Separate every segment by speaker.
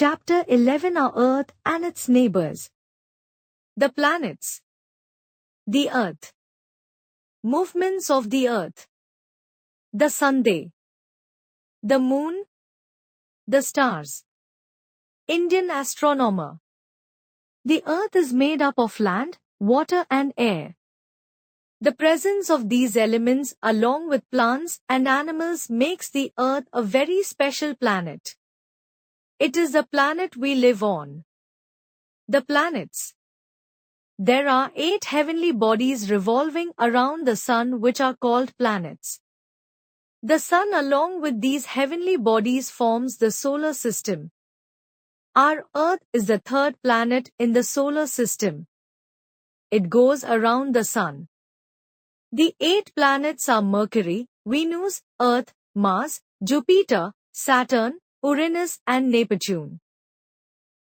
Speaker 1: Chapter 11, Our Earth and its Neighbors. The planets. The Earth. Movements of the Earth. The Sunday. The Moon. The stars. Indian astronomer. The Earth is made up of land, water and air. The presence of these elements along with plants and animals makes the Earth a very special planet. It is the planet we live on. The planets. There are 8 heavenly bodies revolving around the Sun which are called planets. The Sun along with these heavenly bodies forms the solar system. Our Earth is the 3rd planet in the solar system. It goes around the Sun. The 8 planets are Mercury, Venus, Earth, Mars, Jupiter, Saturn, Uranus and Neptune.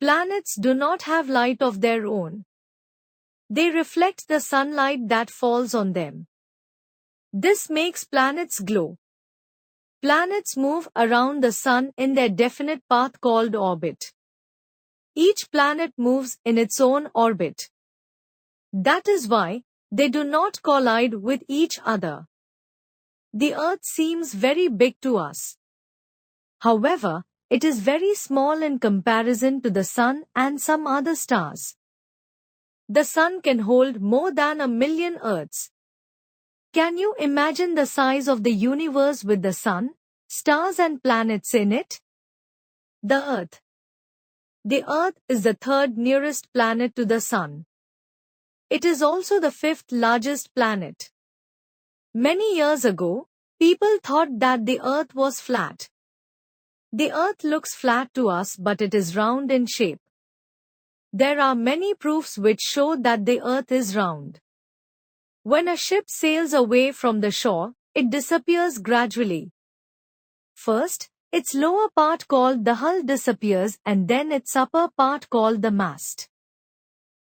Speaker 1: Planets do not have light of their own. They reflect the sunlight that falls on them. This makes planets glow. Planets move around the Sun in their definite path called orbit. Each planet moves in its own orbit. That is why they do not collide with each other. The Earth seems very big to us. However, it is very small in comparison to the Sun and some other stars. The Sun can hold more than 1 million Earths. Can you imagine the size of the universe with the Sun, stars and planets in it? The Earth. The Earth is the 3rd nearest planet to the Sun. It is also the 5th largest planet. Many years ago, people thought that the Earth was flat. The Earth looks flat to us but it is round in shape. There are many proofs which show that the Earth is round. When a ship sails away from the shore, it disappears gradually. First, its lower part called the hull disappears and then its upper part called the mast.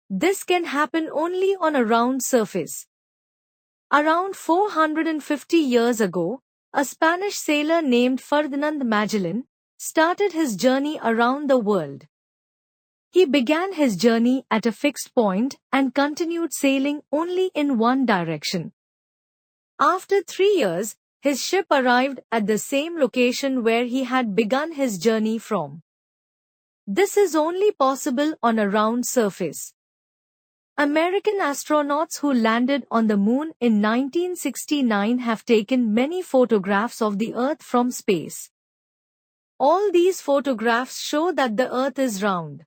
Speaker 1: This can happen only on a round surface. Around 450 years ago, a Spanish sailor named Ferdinand Magellan started his journey around the world. He began his journey at a fixed point and continued sailing only in one direction. After 3 years, his ship arrived at the same location where he had begun his journey from. This is only possible on a round surface. American astronauts who landed on the Moon in 1969 have taken many photographs of the Earth from space. All these photographs show that the Earth is round.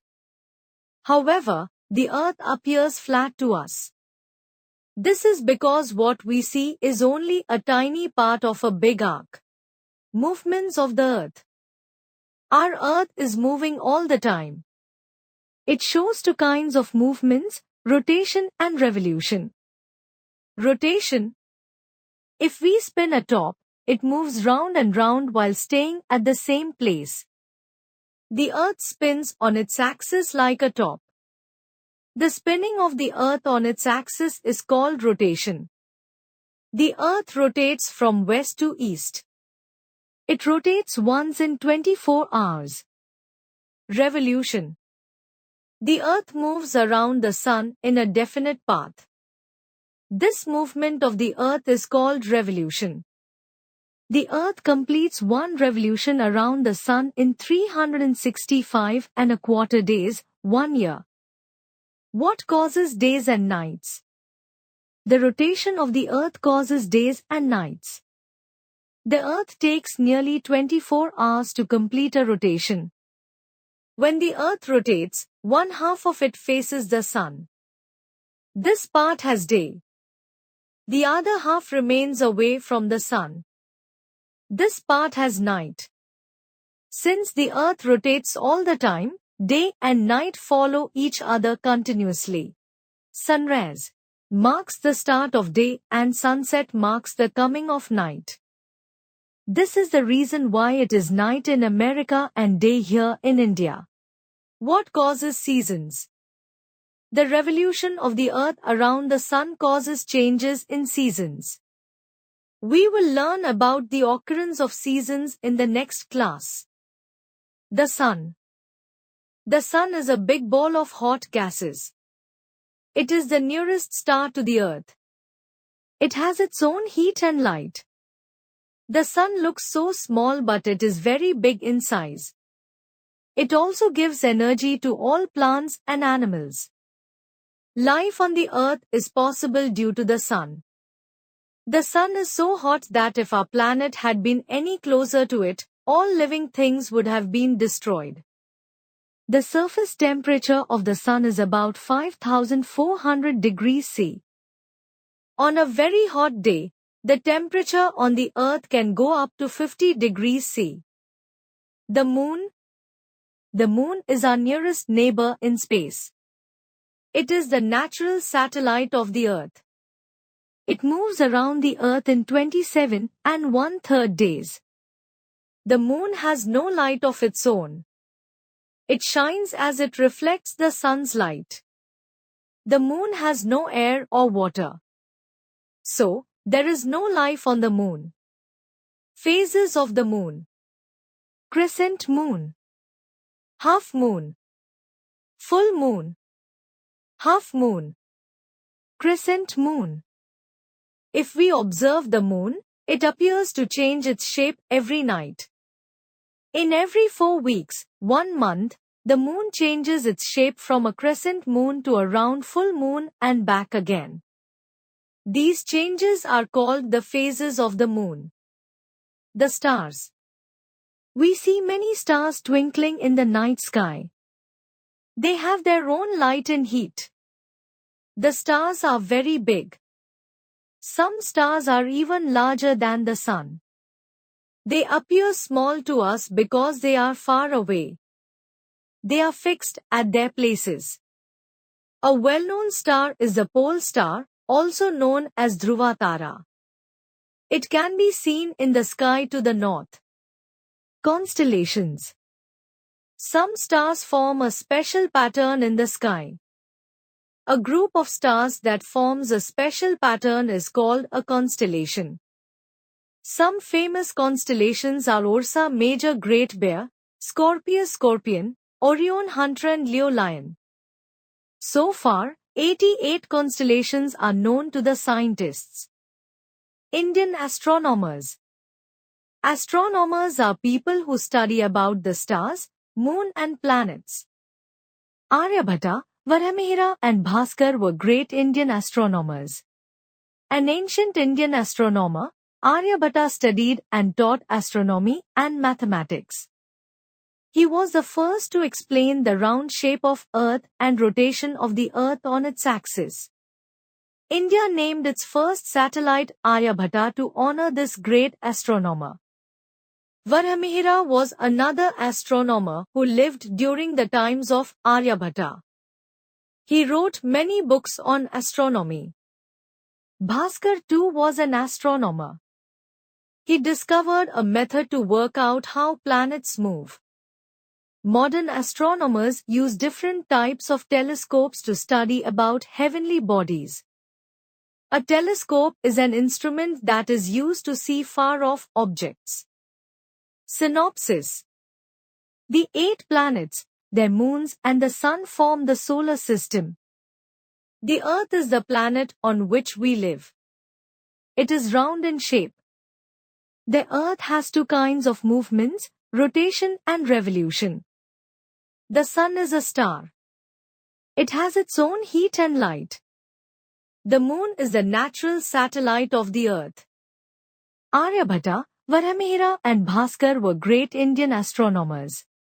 Speaker 1: However, the Earth appears flat to us. This is because what we see is only a tiny part of a big arc. Movements of the Earth. Our Earth is moving all the time. It shows 2 kinds of movements, rotation and revolution. Rotation. If we spin a top, it moves round and round while staying at the same place. The Earth spins on its axis like a top. The spinning of the Earth on its axis is called rotation. The Earth rotates from west to east. It rotates once in 24 hours. Revolution. The Earth moves around the Sun in a definite path. This movement of the Earth is called revolution. The Earth completes one revolution around the Sun in 365¼ days, 1 year. What causes days and nights? The rotation of the Earth causes days and nights. The Earth takes nearly 24 hours to complete a rotation. When the Earth rotates, 1/2 of it faces the Sun. This part has day. The other half remains away from the Sun. This part has night. Since the Earth rotates all the time, day and night follow each other continuously. Sunrise marks the start of day and sunset marks the coming of night. This is the reason why it is night in America and day here in India. What causes seasons? The revolution of the Earth around the Sun causes changes in seasons. We will learn about the occurrence of seasons in the next class. The Sun. The sun is a big ball of hot gases. It is the nearest star to the Earth. It has its own heat and light. The sun looks so small, but it is very big in size. It also gives energy to all plants and animals. Life on the Earth is possible due to the sun. The sun is so hot that if our planet had been any closer to it, all living things would have been destroyed. The surface temperature of the sun is about 5,400 degrees C. On a very hot day, the temperature on the Earth can go up to 50 degrees C. The moon. The moon is our nearest neighbor in space. It is the natural satellite of the Earth. It moves around the Earth in 27 and 1/3 days. The moon has no light of its own. It shines as it reflects the sun's light. The moon has no air or water. So, there is no life on the moon. Phases of the moon. Crescent moon. Half moon. Full moon. Half moon. Crescent moon. If we observe the moon, it appears to change its shape every night. In every 4 weeks, 1 month, the moon changes its shape from a crescent moon to a round full moon and back again. These changes are called the phases of the moon. The stars. We see many stars twinkling in the night sky. They have their own light and heat. The stars are very big. Some stars are even larger than the sun. They appear small to us because they are far away. They are fixed at their places. A well-known star is the pole star, also known as Dhruva Tara. It can be seen in the sky to the north. Constellations. Some stars form a special pattern in the sky. A group of stars that forms a special pattern is called a constellation. Some famous constellations are Ursa Major Great Bear, Scorpius Scorpion, Orion Hunter and Leo Lion. So far, 88 constellations are known to the scientists. Indian astronomers. Astronomers are people who study about the stars, moon and planets. Aryabhatta, Varamihira and Bhaskar were great Indian astronomers. An ancient Indian astronomer, Aryabhatta studied and taught astronomy and mathematics. He was the first to explain the round shape of Earth and rotation of the Earth on its axis. India named its first satellite Aryabhatta to honor this great astronomer. Varamihira was another astronomer who lived during the times of Aryabhatta. He wrote many books on astronomy. Bhaskar too was an astronomer. He discovered a method to work out how planets move. Modern astronomers use different types of telescopes to study about heavenly bodies. A telescope is an instrument that is used to see far-off objects. Synopsis. The 8 planets, their moons and the sun form the solar system. The Earth is the planet on which we live. It is round in shape. The Earth has 2 kinds of movements, rotation and revolution. The sun is a star. It has its own heat and light. The moon is the natural satellite of the Earth. Aryabhatta, Varamihira and Bhaskar were great Indian astronomers.